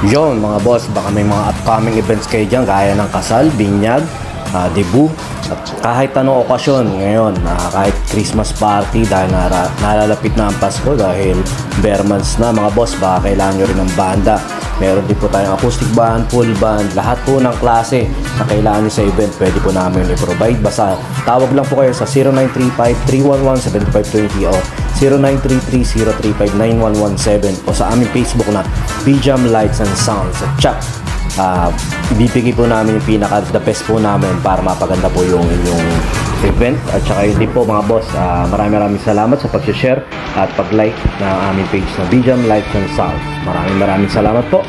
Yon mga boss, baka may mga upcoming events kayo dyan gaya ng kasal, binyag, debut, at kahit anong okasyon ngayon, kahit Christmas party dahil nalalapit na ang Pasko dahil bare months na mga boss, baka kailangan nyo rin ng banda. Meron din po tayong acoustic band, full band, lahat po ng klase na kailangan nyo sa event, pwede po namin i-provide. Basta tawag lang po kayo sa 0935-311-7520 o 0933-035-9117 o sa aming Facebook na BJam Lights and Sounds at chat. Ibibigay po namin yung pinaka-the best po namin para mapaganda po yung inyong event. At saka yun din po mga boss, maraming salamat sa pag-share at pag-like ng aming page na BJam Lights and Sounds. Maraming salamat po.